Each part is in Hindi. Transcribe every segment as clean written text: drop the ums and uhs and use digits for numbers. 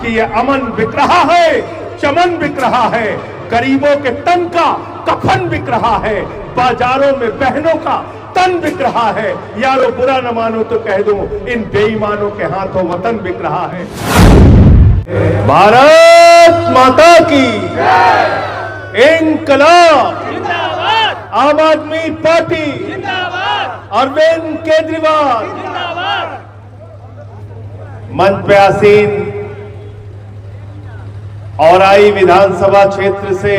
कि ये अमन बिक रहा है, चमन बिक रहा है, गरीबों के तन का कफन बिक रहा है, बाजारों में बहनों का तन बिक रहा है। यारो बुरा न मानो तो कह दूं, इन बेईमानों के हाथों वतन बिक रहा है। भारत माता की इंकलाब, आम आदमी पार्टी, अरविंद केजरीवाल। मंच पे आसीन औराई विधानसभा क्षेत्र से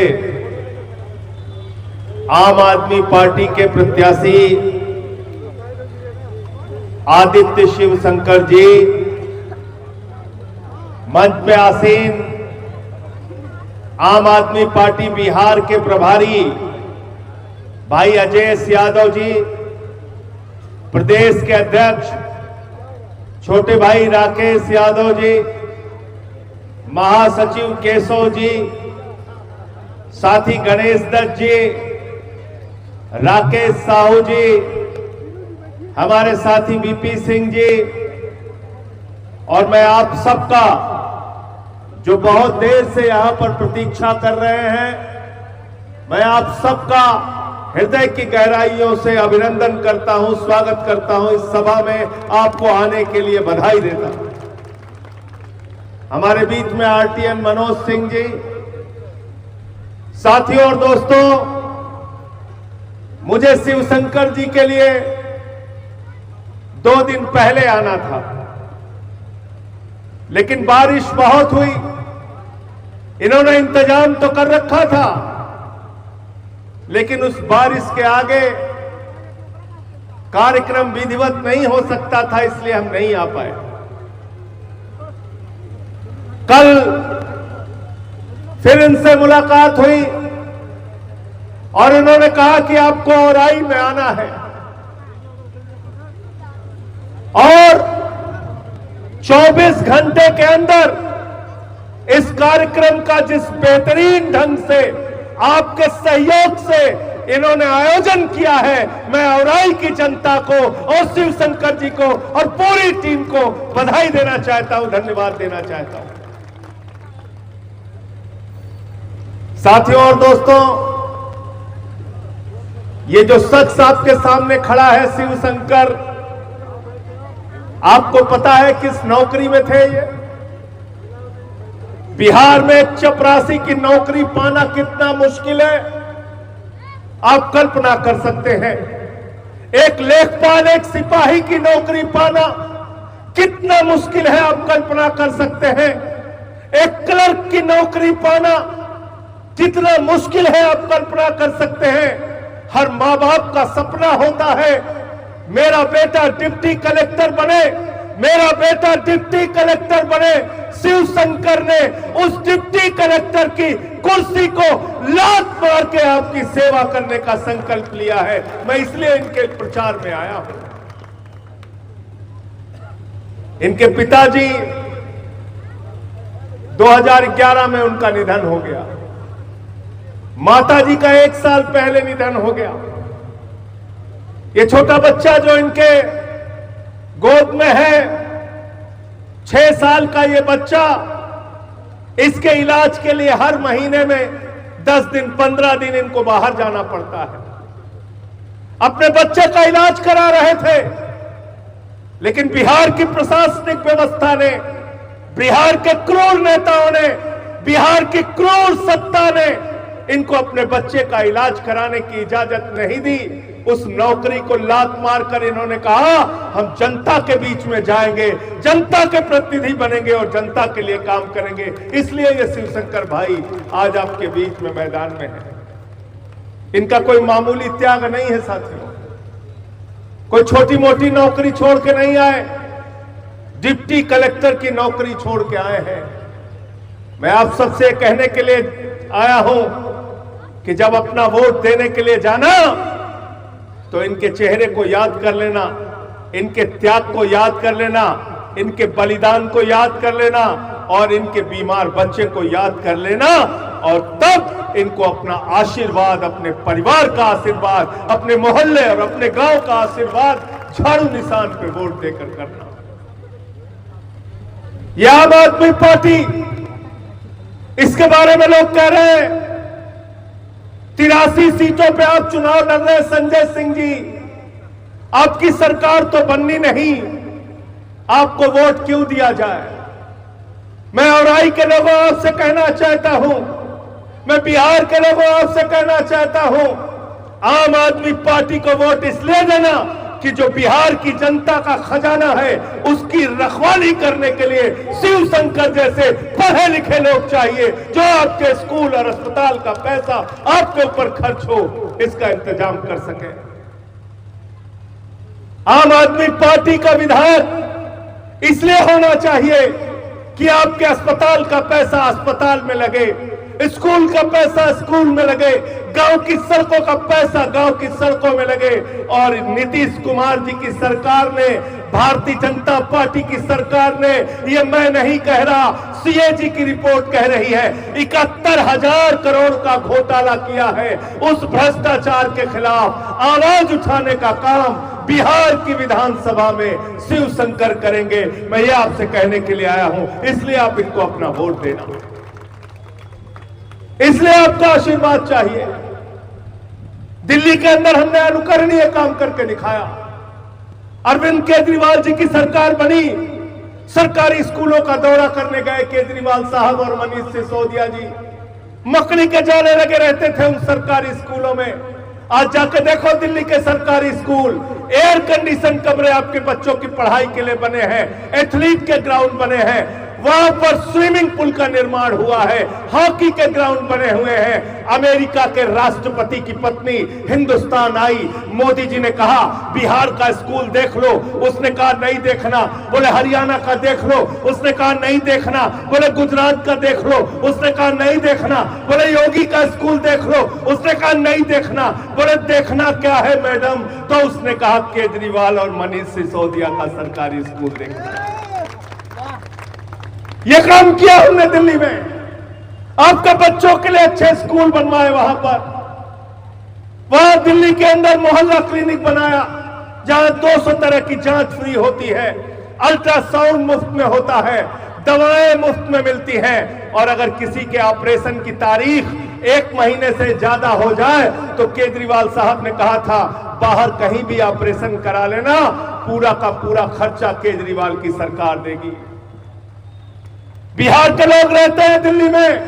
आम आदमी पार्टी के प्रत्याशी आदित्य शिवशंकर जी, मंच पे आसीन आम आदमी पार्टी बिहार के प्रभारी भाई अजय यादव जी, प्रदेश के अध्यक्ष छोटे भाई राकेश यादव जी, महासचिव केशव जी, साथी गणेश दत्त जी, राकेश साहू जी, हमारे साथी बीपी सिंह जी, और मैं आप सबका जो बहुत देर से यहां पर प्रतीक्षा कर रहे हैं, मैं आप सबका हृदय की गहराइयों से अभिनंदन करता हूं, स्वागत करता हूं। इस सभा में आपको आने के लिए बधाई देता हूं। हमारे बीच में आरटीएन मनोज सिंह जी, साथियों और दोस्तों, मुझे शिवशंकर जी के लिए 2 दिन पहले आना था, लेकिन बारिश बहुत हुई। इन्होंने इंतजाम तो कर रखा था, लेकिन उस बारिश के आगे कार्यक्रम विधिवत नहीं हो सकता था, इसलिए हम नहीं आ पाए। कल फिर इनसे मुलाकात हुई और इन्होंने कहा कि आपको औराई में आना है, और 24 घंटे के अंदर इस कार्यक्रम का जिस बेहतरीन ढंग से आपके सहयोग से इन्होंने आयोजन किया है, मैं औराई की जनता को और शिवशंकर जी को और पूरी टीम को बधाई देना चाहता हूं, धन्यवाद देना चाहता हूं। साथियों और दोस्तों, ये जो शख्स आपके सामने खड़ा है शिवशंकर, आपको पता है किस नौकरी में थे ये? बिहार में एक चपरासी की नौकरी पाना कितना मुश्किल है, आप कल्पना कर सकते हैं। एक लेखपाल, एक सिपाही की नौकरी पाना कितना मुश्किल है, आप कल्पना कर सकते हैं। एक क्लर्क की नौकरी पाना कितना मुश्किल है, आप कल्पना कर सकते हैं। हर मां बाप का सपना होता है मेरा बेटा डिप्टी कलेक्टर बने, मेरा बेटा डिप्टी कलेक्टर बने। शिवशंकर ने उस डिप्टी कलेक्टर की कुर्सी को लात मार के आपकी सेवा करने का संकल्प लिया है। मैं इसलिए इनके प्रचार में आया हूं। इनके पिताजी 2011 में उनका निधन हो गया, माताजी का 1 साल पहले निधन हो गया। ये छोटा बच्चा जो इनके गोद में है, 6 साल का ये बच्चा, इसके इलाज के लिए हर महीने में 10 दिन 15 दिन इनको बाहर जाना पड़ता है। अपने बच्चे का इलाज करा रहे थे, लेकिन बिहार की प्रशासनिक व्यवस्था ने, बिहार के क्रूर नेताओं ने, बिहार की क्रूर सत्ता ने इनको अपने बच्चे का इलाज कराने की इजाजत नहीं दी। उस नौकरी को लात मारकर इन्होंने कहा हम जनता के बीच में जाएंगे, जनता के प्रतिनिधि बनेंगे और जनता के लिए काम करेंगे। इसलिए ये शिवशंकर भाई आज आपके बीच में मैदान में है। इनका कोई मामूली त्याग नहीं है साथियों, कोई छोटी मोटी नौकरी छोड़ के नहीं आए, डिप्टी कलेक्टर की नौकरी छोड़ के आए हैं। मैं आप सबसे कहने के लिए आया हूं कि जब अपना वोट देने के लिए जाना तो इनके चेहरे को याद कर लेना, इनके त्याग को याद कर लेना, इनके बलिदान को याद कर लेना और इनके बीमार बच्चे को याद कर लेना, और तब इनको अपना आशीर्वाद, अपने परिवार का आशीर्वाद, अपने मोहल्ले और अपने गांव का आशीर्वाद झाड़ू निशान पे वोट देकर करना। ये आम आदमी पार्टी, इसके बारे में लोग कह रहे हैं 83 सीटों पे आप चुनाव लड़ रहे हैं संजय सिंह जी, आपकी सरकार तो बननी नहीं, आपको वोट क्यों दिया जाए। मैं औराई के लोगों आपसे कहना चाहता हूं, मैं बिहार के लोगों आपसे कहना चाहता हूं, आम आदमी पार्टी को वोट इसलिए देना कि जो बिहार की जनता का खजाना है उसकी रखवाली करने के लिए शिव शंकर जैसे पढ़े लिखे लोग चाहिए, जो आपके स्कूल और अस्पताल का पैसा आपके ऊपर खर्च हो इसका इंतजाम कर सके। आम आदमी पार्टी का विधायक इसलिए होना चाहिए कि आपके अस्पताल का पैसा अस्पताल में लगे, स्कूल का पैसा स्कूल में लगे, गांव की सड़कों का पैसा गांव की सड़कों में लगे। और नीतीश कुमार जी की सरकार ने, भारतीय जनता पार्टी की सरकार ने, ये मैं नहीं कह रहा, सीएजी की रिपोर्ट कह रही है, 71,000 करोड़ का घोटाला किया है। उस भ्रष्टाचार के खिलाफ आवाज उठाने का काम बिहार की विधानसभा में शिव शंकर करेंगे। मैं ये आपसे कहने के लिए आया हूं, इसलिए आप इनको अपना वोट देना, इसलिए आपका आशीर्वाद चाहिए। दिल्ली के अंदर हमने अनुकरणीय काम करके दिखाया। अरविंद केजरीवाल जी की सरकार बनी, सरकारी स्कूलों का दौरा करने गए केजरीवाल साहब और मनीष सिसोदिया जी, मकड़ी के जाले लगे रहते थे उन सरकारी स्कूलों में। आज जाके देखो दिल्ली के सरकारी स्कूल, एयर कंडीशन कमरे आपके बच्चों की पढ़ाई के लिए बने हैं, एथलीट के ग्राउंड बने हैं, वहां पर स्विमिंग पूल का निर्माण हुआ है, हॉकी के ग्राउंड बने हुए हैं। अमेरिका के राष्ट्रपति की पत्नी हिंदुस्तान आई, मोदी जी ने कहा बिहार का स्कूल देख लो, उसने कहा नहीं देखना। बोले हरियाणा का देख लो, उसने कहा नहीं देखना। बोले गुजरात का देख लो, उसने कहा नहीं देखना। बोले योगी का स्कूल देख लो, उसने कहा नहीं देखना। बोले देखना क्या है मैडम, तो उसने कहा केजरीवाल और मनीष सिसोदिया का सरकारी स्कूल देखना। ये काम किया हमने दिल्ली में, आपका बच्चों के लिए अच्छे स्कूल बनवाए वहां पर। वहां दिल्ली के अंदर मोहल्ला क्लिनिक बनाया जहां 200 तरह की जांच फ्री होती है, अल्ट्रासाउंड मुफ्त में होता है, दवाएं मुफ्त में मिलती हैं। और अगर किसी के ऑपरेशन की तारीख 1 महीने से ज्यादा हो जाए तो केजरीवाल साहब ने कहा था बाहर कहीं भी ऑपरेशन करा लेना, पूरा का पूरा खर्चा केजरीवाल की सरकार देगी। बिहार के लोग रहते हैं दिल्ली में,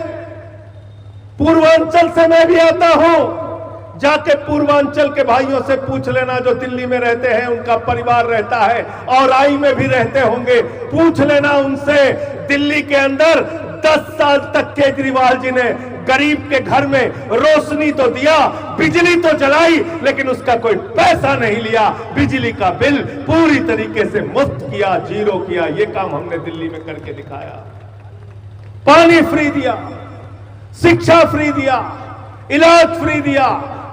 पूर्वांचल से मैं भी आता हूं, जाके पूर्वांचल के भाइयों से पूछ लेना जो दिल्ली में रहते हैं, उनका परिवार रहता है, और आई में भी रहते होंगे, पूछ लेना उनसे। दिल्ली के अंदर 10 साल तक केजरीवाल जी ने गरीब के घर में रोशनी तो दिया, बिजली तो जलाई, लेकिन उसका कोई पैसा नहीं लिया। बिजली का बिल पूरी तरीके से मुफ्त किया, जीरो किया। ये काम हमने दिल्ली में करके दिखाया। पानी फ्री दिया, शिक्षा फ्री दिया, इलाज फ्री दिया,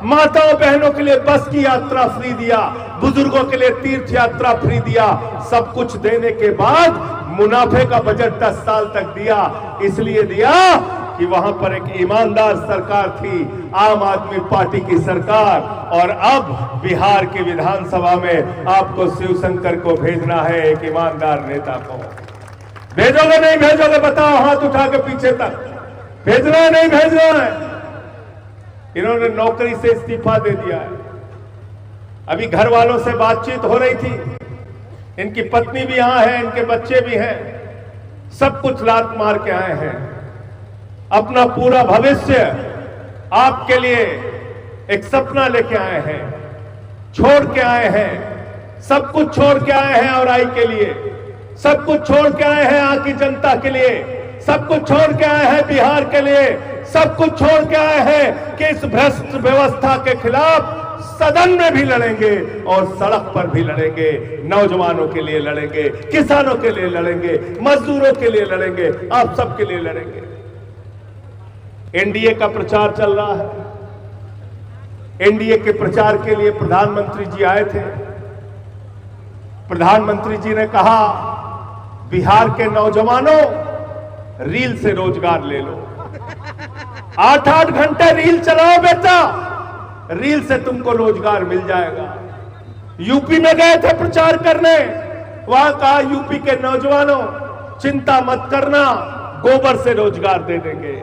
माताओं बहनों के लिए बस की यात्रा फ्री दिया, बुजुर्गों के लिए तीर्थ यात्रा फ्री दिया। सब कुछ देने के बाद मुनाफे का बजट 10 साल तक दिया। इसलिए दिया कि वहां पर एक ईमानदार सरकार थी, आम आदमी पार्टी की सरकार। और अब बिहार की विधानसभा में आपको शिवशंकर को भेजना है, एक ईमानदार नेता को। भेजोगे नहीं भेजोगे बताओ, हाथ उठा के पीछे तक। भेजना है नहीं भेजना है। इन्होंने नौकरी से इस्तीफा दे दिया है। अभी घर वालों से बातचीत हो रही थी, इनकी पत्नी भी यहां है, इनके बच्चे भी हैं, सब कुछ लात मार के आए हैं। अपना पूरा भविष्य आपके लिए एक सपना लेके आए हैं, छोड़ के आए हैं, सब कुछ छोड़ के आए हैं। और आई के लिए सब कुछ छोड़ के आए हैं, यहाँ की जनता के लिए सब कुछ छोड़ के आए हैं, बिहार के लिए सब कुछ छोड़ के आए हैं कि इस भ्रष्ट व्यवस्था के खिलाफ सदन में भी लड़ेंगे और सड़क पर भी लड़ेंगे। नौजवानों के लिए लड़ेंगे, किसानों के लिए लड़ेंगे, मजदूरों के लिए लड़ेंगे, आप सबके लिए लड़ेंगे। एनडीए का प्रचार चल रहा है। एनडीए के प्रचार के लिए प्रधानमंत्री जी आए थे। प्रधानमंत्री जी ने कहा बिहार के नौजवानों रील से रोजगार ले लो, 8-8 घंटे रील चलाओ बेटा, रील से तुमको रोजगार मिल जाएगा। यूपी में गए थे प्रचार करने, वहां कहा यूपी के नौजवानों चिंता मत करना, गोबर से रोजगार दे देंगे।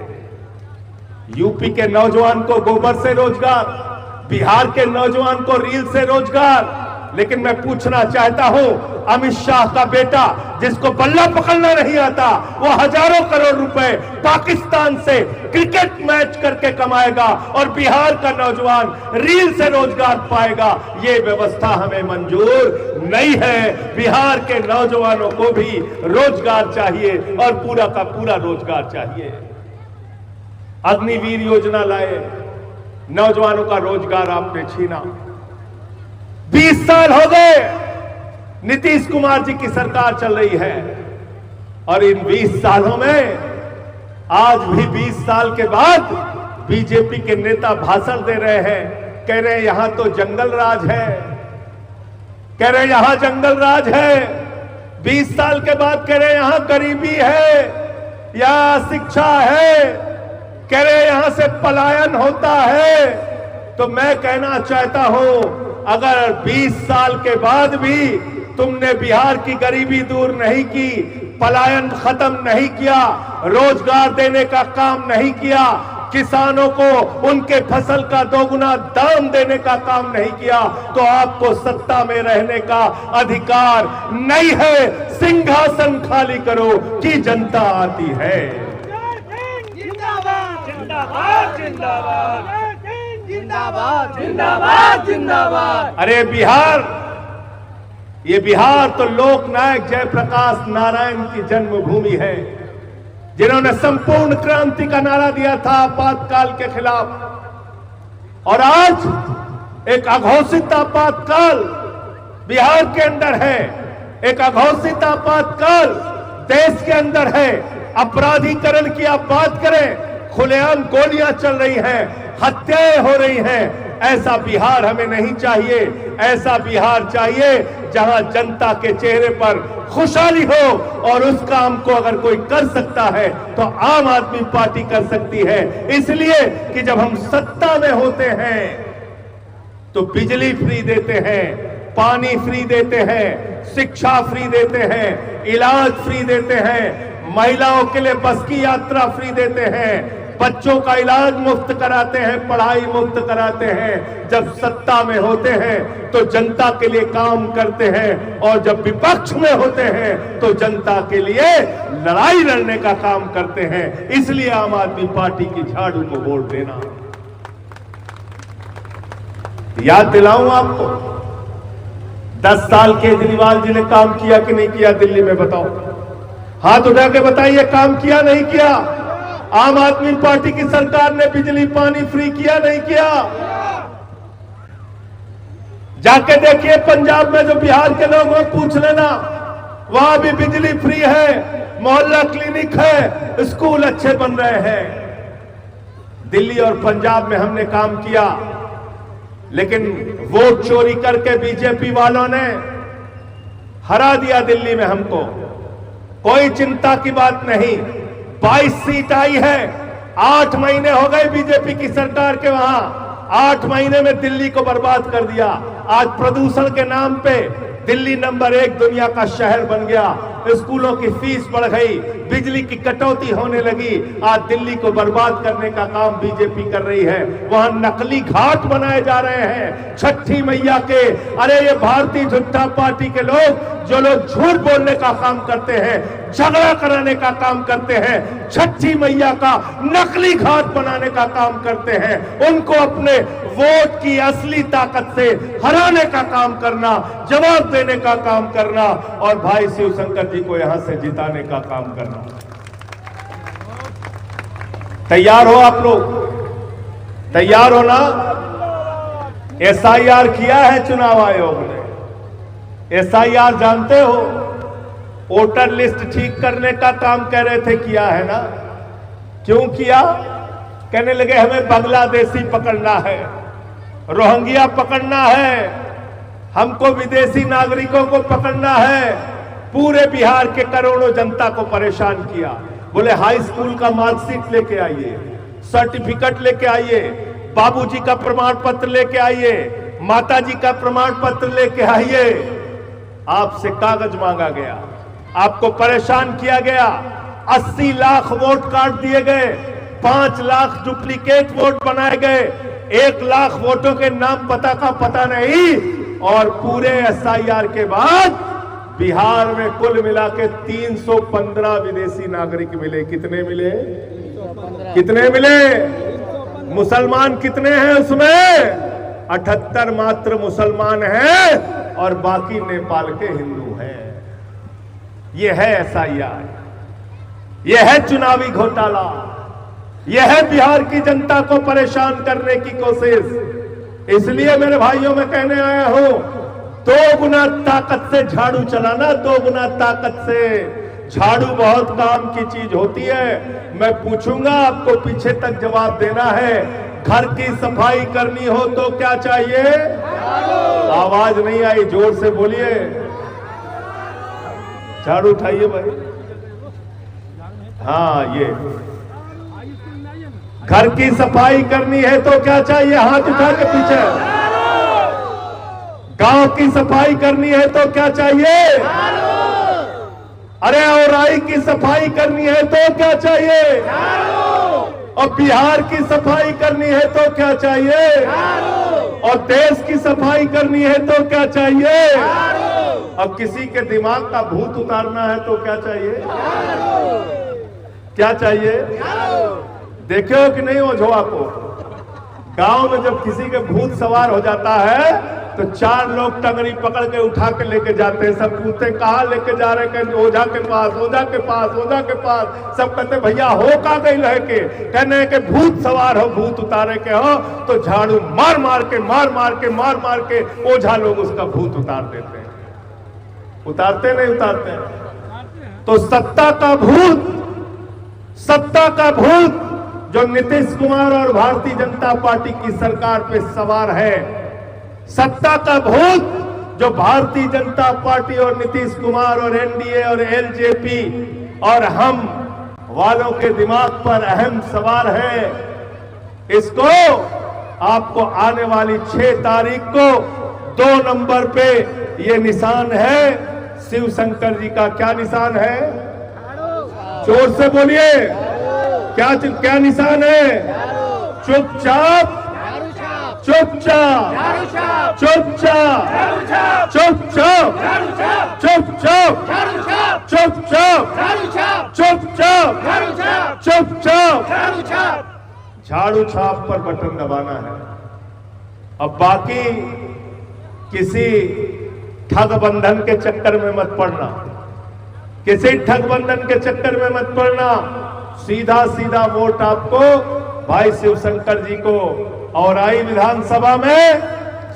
यूपी के नौजवान को गोबर से रोजगार, बिहार के नौजवान को रील से रोजगार। लेकिन मैं पूछना चाहता हूं, अमित शाह का बेटा जिसको बल्ला पकड़ना नहीं आता, वो हजारों करोड़ रुपए पाकिस्तान से क्रिकेट मैच करके कमाएगा और बिहार का नौजवान रील से रोजगार पाएगा। ये व्यवस्था हमें मंजूर नहीं है। बिहार के नौजवानों को भी रोजगार चाहिए और पूरा का पूरा रोजगार चाहिए। अग्निवीर योजना लाए, नौजवानों का रोजगार आपने छीना। 20 साल हो गए नीतीश कुमार जी की सरकार चल रही है और इन 20 सालों में आज भी 20 साल के बाद बीजेपी के नेता भाषण दे रहे हैं, कह रहे हैं यहां तो जंगल राज है, कह रहे हैं यहां जंगल राज है। 20 साल के बाद कह रहे हैं यहां गरीबी है या शिक्षा है, कह रहे हैं यहां से पलायन होता है। तो मैं कहना चाहता हूं, अगर 20 साल के बाद भी तुमने बिहार की गरीबी दूर नहीं की, पलायन खत्म नहीं किया, रोजगार देने का काम नहीं किया, किसानों को उनके फसल का दोगुना दाम देने का काम नहीं किया, तो आपको सत्ता में रहने का अधिकार नहीं है। सिंहासन खाली करो कि जनता आती है। जिंदाबाद जिंदाबाद जिंदाबाद जिंदाबाद जिंदाबाद जिंदाबाद। अरे बिहार, ये बिहार तो लोकनायक जयप्रकाश नारायण की जन्मभूमि है, जिन्होंने संपूर्ण क्रांति का नारा दिया था आपातकाल के खिलाफ। और आज एक अघोषित आपातकाल बिहार के अंदर है, एक अघोषित आपातकाल देश के अंदर है। अपराधीकरण की आप बात करें, खुलेआम गोलियां चल रही हैं, हत्याएं हो रही हैं। ऐसा बिहार हमें नहीं चाहिए। ऐसा बिहार चाहिए जहां जनता के चेहरे पर खुशहाली हो, और उस काम को अगर कोई कर सकता है तो आम आदमी पार्टी कर सकती है। इसलिए कि जब हम सत्ता में होते हैं तो बिजली फ्री देते हैं, पानी फ्री देते हैं, शिक्षा फ्री देते हैं, इलाज फ्री देते हैं, महिलाओं के लिए बस की यात्रा फ्री देते हैं, बच्चों का इलाज मुफ्त कराते हैं, पढ़ाई मुफ्त कराते हैं। जब सत्ता में होते हैं तो जनता के लिए काम करते हैं, और जब विपक्ष में होते हैं तो जनता के लिए लड़ाई लड़ने का काम करते हैं। इसलिए आम आदमी पार्टी की झाड़ू को वोट देना। याद दिलाऊं आपको, 10 साल केजरीवाल जी ने काम किया कि नहीं किया दिल्ली में? बताओ, हाथ उठा के बताइए, काम किया नहीं किया? आम आदमी पार्टी की सरकार ने बिजली पानी फ्री किया नहीं किया? जाके देखिए पंजाब में, जो बिहार के लोग हैं पूछ लेना, वहां भी बिजली फ्री है, मोहल्ला क्लिनिक है, स्कूल अच्छे बन रहे हैं। दिल्ली और पंजाब में हमने काम किया, लेकिन वोट चोरी करके बीजेपी वालों ने हरा दिया दिल्ली में हमको। कोई चिंता की बात नहीं, 22 सीट आई है। 8 महीने हो गए बीजेपी की सरकार के वहां, 8 महीने में दिल्ली को बर्बाद कर दिया। आज प्रदूषण के नाम पे दिल्ली नंबर 1 दुनिया का शहर बन गया। स्कूलों की फीस बढ़ गई, बिजली की कटौती होने लगी। आज दिल्ली को बर्बाद करने का काम बीजेपी कर रही है। वहां नकली घाट बनाए जा रहे हैं छठी मैया के। अरे ये भारतीय जनता पार्टी के लोग, जो लोग झूठ बोलने का काम करते हैं, झगड़ा कराने का काम करते हैं, छठी मैया का नकली घाट बनाने का काम करते हैं, उनको अपने वोट की असली ताकत से हराने का काम करना, जवाब देने का काम करना, और भाई शिवशंकर जी को यहां से जिताने का काम करना। तैयार हो आप लोग? तैयार हो ना? SIR किया है चुनाव आयोग ने। SIR जानते हो, वोटर लिस्ट ठीक करने का काम कह रहे थे, किया है ना? क्यों किया? कहने लगे हमें बांग्लादेशी पकड़ना है, रोहिंग्या पकड़ना है, हमको विदेशी नागरिकों को पकड़ना है। पूरे बिहार के करोड़ों जनता को परेशान किया। बोले हाई स्कूल का मार्कशीट लेके आइए, सर्टिफिकेट लेके आइए, बाबूजी का प्रमाण पत्र लेके आइए, माताजी का प्रमाण पत्र लेके आइए। आपसे कागज मांगा गया, आपको परेशान किया गया, 80 लाख वोट काट दिए गए, 5 लाख डुप्लीकेट वोट बनाए गए, 1 लाख वोटों के नाम पता का पता नहीं, और पूरे SIR के बाद बिहार में कुल मिला के 315 विदेशी नागरिक मिले। कितने मिले? कितने मिले? मुसलमान कितने हैं उसमें? 78 मात्र मुसलमान हैं और बाकी नेपाल के हिंदू हैं। यह है SIR, यह है चुनावी घोटाला, यह है बिहार की जनता को परेशान करने की कोशिश। इसलिए मेरे भाइयों में कहने आया हूं, 2 गुना ताकत से झाड़ू चलाना, 2 गुना ताकत से झाड़ू बहुत काम की चीज होती है। मैं पूछूंगा, आपको पीछे तक जवाब देना है। घर की सफाई करनी हो तो क्या चाहिए? आवाज नहीं आई, जोर से बोलिए। झाड़ू उठाइए भाई। हाँ, ये घर की सफाई करनी है तो क्या चाहिए? हाथ उठा के पीछे। गांव की सफाई करनी है तो क्या चाहिए? अरे औराई की सफाई करनी है तो क्या चाहिए? और बिहार की सफाई करनी है तो क्या चाहिए? और देश की सफाई करनी है तो क्या चाहिए? अब किसी के दिमाग का भूत उतारना है तो क्या चाहिए? क्या चाहिए? देखे हो कि नहीं ओझवा को? गांव में जब किसी के भूत सवार हो जाता है तो 4 लोग टंगड़ी पकड़ के उठा के लेके जाते हैं। सब पूछते कहाँ लेके जा रहे? कहते ओझा के पास, ओझा के पास, ओझा के पास। सब कहते भैया हो का गई रह के? कहने के भूत सवार हो, भूत उतारे के हो। तो झाड़ू मार मार के ओझा लोग उसका भूत उतार देते हैं। उतारते नहीं उतारते? तो सत्ता का भूत जो नीतीश कुमार और भारतीय जनता पार्टी की सरकार पे सवार है, सत्ता का भूत जो भारतीय जनता पार्टी और नीतीश कुमार और NDA और LJP और हम वालों के दिमाग पर अहम सवार है, इसको आपको आने वाली 6 तारीख को 2 नंबर पे ये निशान है शिव शंकर जी का। क्या निशान है? जोर से बोलिए। क्या निशान है? चुपचाप चुपचाप चुपचाप चुपचाप चुपचाप चुपचाप चुपचाप चुपचाप झाड़ू छाप पर बटन दबाना है। अब बाकी किसी ठग बंधन के चक्कर में मत पड़ना, किसी ठग बंधन के चक्कर में मत पड़ना। सीधा सीधा वोट आपको भाई शिवशंकर जी को औराई विधानसभा में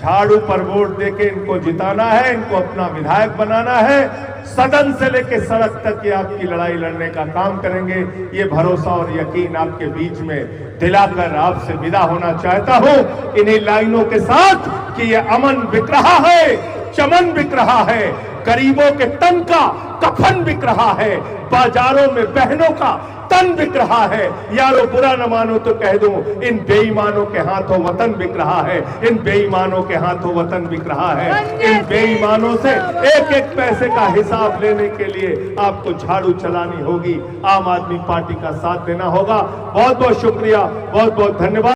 झाड़ू पर वोट देके इनको जिताना है, इनको अपना विधायक बनाना है। सदन से लेके सड़क तक ये आपकी लड़ाई लड़ने का काम करेंगे। ये भरोसा और यकीन आपके बीच में दिलाकर आपसे विदा होना चाहता हूं इन्हीं लाइनों के साथ कि ये अमन बिक रहा है, चमन बिक रहा है, गरीबों के तन का कफन बिक रहा है, बाजारों में बहनों का तन बिक रहा है। यारो बुरा न मानो तो कह दूं, इन बेईमानों के हाथों वतन बिक रहा है, इन बेईमानों के हाथों वतन बिक रहा है। इन बेईमानों से एक एक पैसे का हिसाब लेने के लिए आपको झाड़ू चलानी होगी, आम आदमी पार्टी का साथ देना होगा। बहुत बहुत शुक्रिया, बहुत बहुत धन्यवाद।